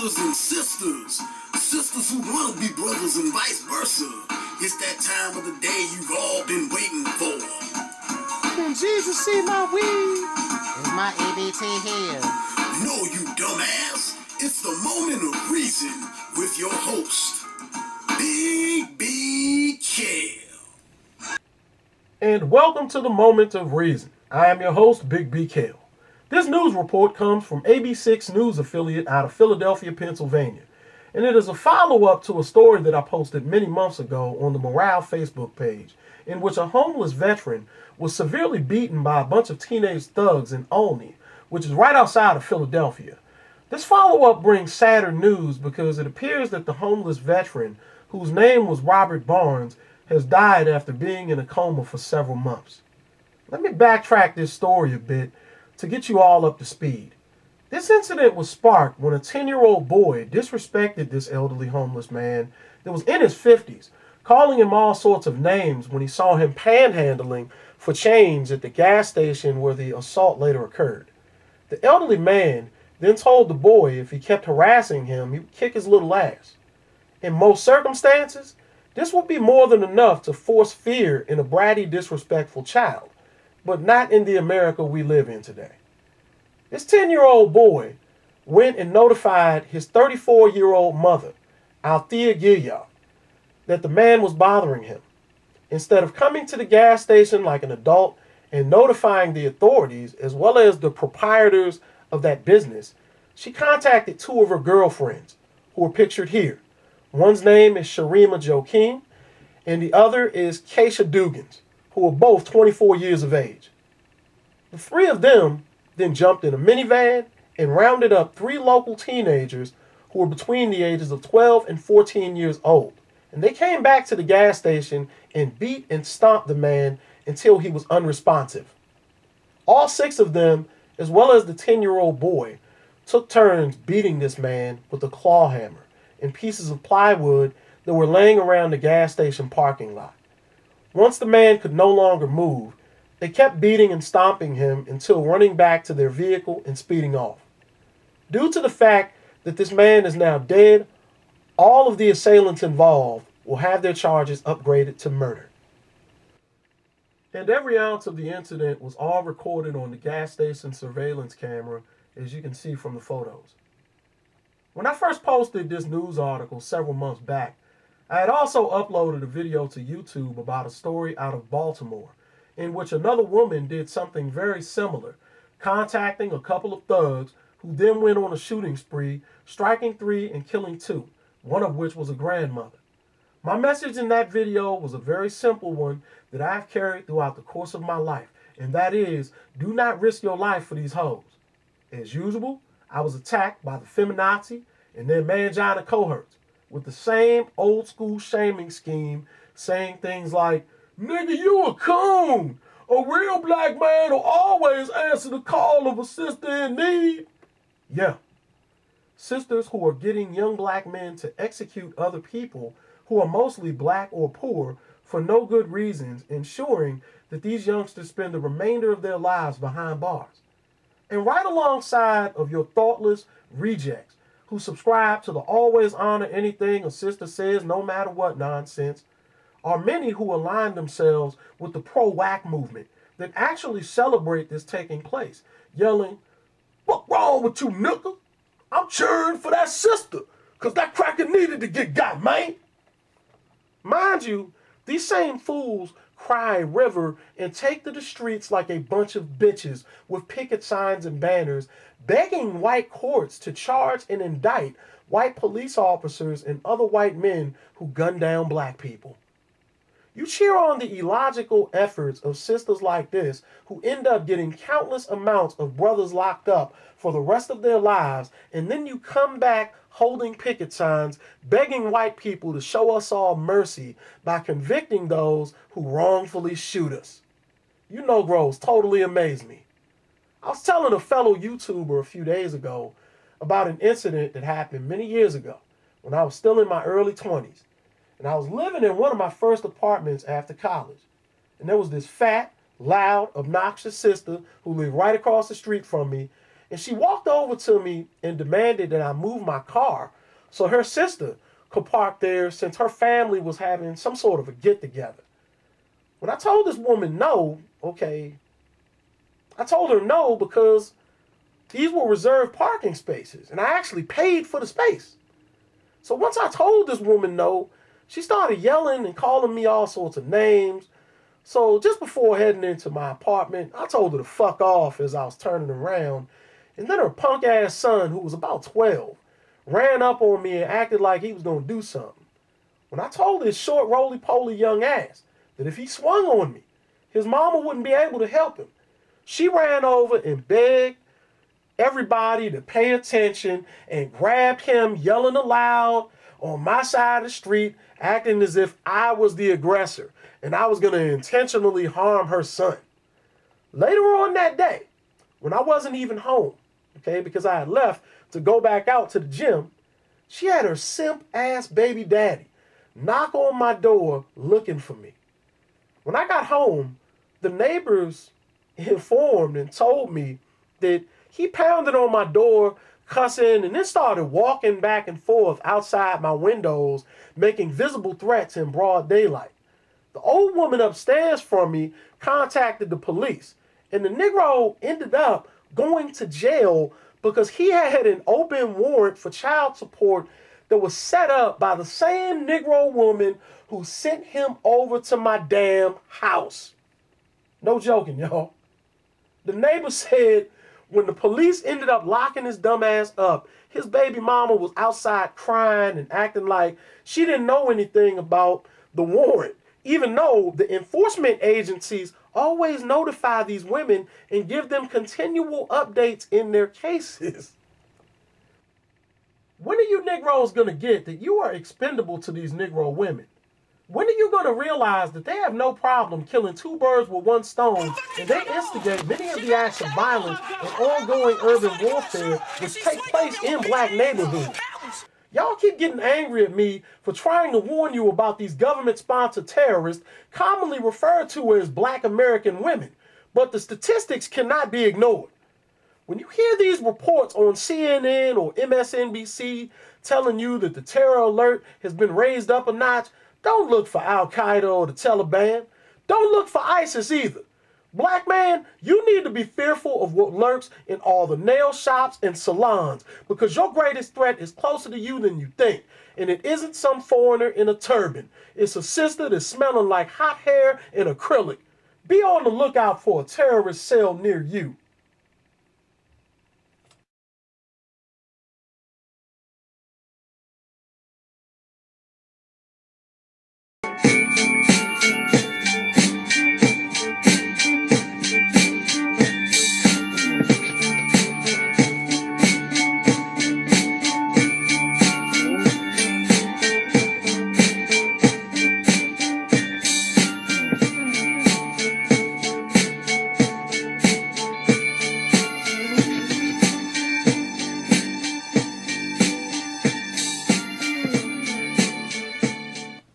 brothers and sisters, sisters who want to be brothers and vice versa. It's that time of the day you've all been waiting for. Can Jesus see my weed? Is my EBT here? No, you dumbass. It's the Moment of Reason with your host, Big B Kale. And welcome to the Moment of Reason. I am your host, Big B Kale. This news report comes from AB6 News affiliate out of Philadelphia, Pennsylvania. And it is a follow-up to a story that I posted many months ago on the Morale Facebook page, in which a homeless veteran was severely beaten by a bunch of teenage thugs in Olney, which is right outside of Philadelphia. This follow-up brings sadder news because it appears that the homeless veteran, whose name was Robert Barnes, has died after being in a coma for several months. Let me backtrack this story a bit to get you all up to speed. This incident was sparked when a 10-year-old boy disrespected this elderly homeless man that was in his 50s, calling him all sorts of names when he saw him panhandling for change at the gas station where the assault later occurred. The elderly man then told the boy if he kept harassing him, he would kick his little ass. In most circumstances, this would be more than enough to force fear in a bratty, disrespectful child, but not in the America we live in today. This 10-year-old boy went and notified his 34-year-old mother, Althea Gilliard, that the man was bothering him. Instead of coming to the gas station like an adult and notifying the authorities as well as the proprietors of that business, she contacted two of her girlfriends, who are pictured here. One's name is Sharima Joaquin, and the other is Keisha Dugans, who are both 24 years of age. The three of them then jumped in a minivan and rounded up three local teenagers who were between the ages of 12 and 14 years old. And they came back to the gas station and beat and stomped the man until he was unresponsive. All six of them, as well as the 10-year-old boy, took turns beating this man with a claw hammer and pieces of plywood that were laying around the gas station parking lot. Once the man could no longer move, they kept beating and stomping him until running back to their vehicle and speeding off. Due to the fact that this man is now dead, all of the assailants involved will have their charges upgraded to murder. And every ounce of the incident was all recorded on the gas station surveillance camera, as you can see from the photos. When I first posted this news article several months back, I had also uploaded a video to YouTube about a story out of Baltimore, in which another woman did something very similar, contacting a couple of thugs who then went on a shooting spree, striking three and killing two, one of which was a grandmother. My message in that video was a very simple one that I've carried throughout the course of my life, and that is, do not risk your life for these hoes. As usual, I was attacked by the feminazi and their mangina cohorts with the same old school shaming scheme, saying things like, "Nigga, you a coon. A real black man will always answer the call of a sister in need." Yeah. Sisters who are getting young black men to execute other people who are mostly black or poor for no good reasons, ensuring that these youngsters spend the remainder of their lives behind bars. And right alongside of your thoughtless rejects who subscribe to the always honor anything a sister says no matter what nonsense, are many who align themselves with the pro-whack movement that actually celebrate this taking place, yelling, "What wrong with you, nigga? I'm cheering for that sister, because that cracker needed to get got, man." Mind you, these same fools cry river and take to the streets like a bunch of bitches with picket signs and banners, begging white courts to charge and indict white police officers and other white men who gun down black people. You cheer on the illogical efforts of sisters like this who end up getting countless amounts of brothers locked up for the rest of their lives, and then you come back holding picket signs, begging white people to show us all mercy by convicting those who wrongfully shoot us. You Negroes totally amaze me. I was telling a fellow YouTuber a few days ago about an incident that happened many years ago when I was still in my early 20s. And I was living in one of my first apartments after college. And there was this fat, loud, obnoxious sister who lived right across the street from me, And she walked over to me and demanded that I move my car so her sister could park there since her family was having some sort of a get-together. When I told this woman no, I told her no because these were reserved parking spaces, and I actually paid for the space. So once I told this woman no, she started yelling and calling me all sorts of names. So just before heading into my apartment, I told her to fuck off as I was turning around. And then her punk ass son, who was about 12, ran up on me and acted like he was going to do something. When I told his short, roly-poly young ass that if he swung on me, his mama wouldn't be able to help him, she ran over and begged everybody to pay attention and grabbed him, yelling aloud on my side of the street, acting as if I was the aggressor and I was going to intentionally harm her son. Later on that day, when I wasn't even home, because I had left to go back out to the gym, she had her simp-ass baby daddy knock on my door looking for me. When I got home, the neighbors informed and told me that he pounded on my door, cussing, and then started walking back and forth outside my windows, making visible threats in broad daylight. The old woman upstairs from me contacted the police, and the Negro ended up going to jail because he had an open warrant for child support that was set up by the same Negro woman who sent him over to my damn house. No joking, y'all. The neighbor said when the police ended up locking his dumb ass up, his baby mama was outside crying and acting like she didn't know anything about the warrant, even though the enforcement agencies always notify these women and give them continual updates in their cases. When are you Negroes going to get that you are expendable to these Negro women? When are you going to realize that they have no problem killing two birds with one stone, and they instigate many of the acts of violence and ongoing urban warfare which take place in black neighborhoods? Y'all keep getting angry at me for trying to warn you about these government-sponsored terrorists, commonly referred to as black American women, but the statistics cannot be ignored. When you hear these reports on CNN or MSNBC telling you that the terror alert has been raised up a notch, don't look for Al-Qaeda or the Taliban. Don't look for ISIS either. Black man, you need to be fearful of what lurks in all the nail shops and salons, because your greatest threat is closer to you than you think. And it isn't some foreigner in a turban. It's a sister that's smelling like hot hair and acrylic. Be on the lookout for a terrorist cell near you.